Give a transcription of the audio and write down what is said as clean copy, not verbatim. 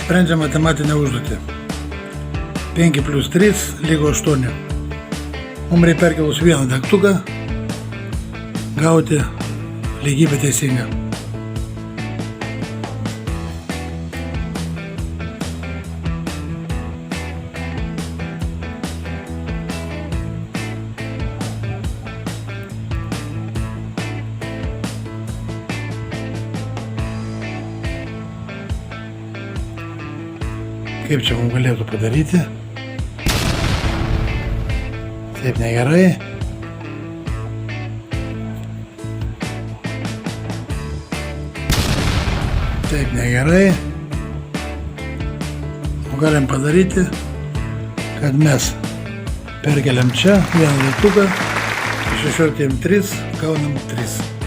Sprendžiam matematinę užduotį. 5 + 3 = 8. Mums reikia perkelus vieną degtuką gauti lygybę teisingą. Kaip čia mums galėtų padaryti? Taip negerai. Taip negerai. Galim padaryti, kad mes perkeliam čia vieną degtuką, 16 3 gaunam 3.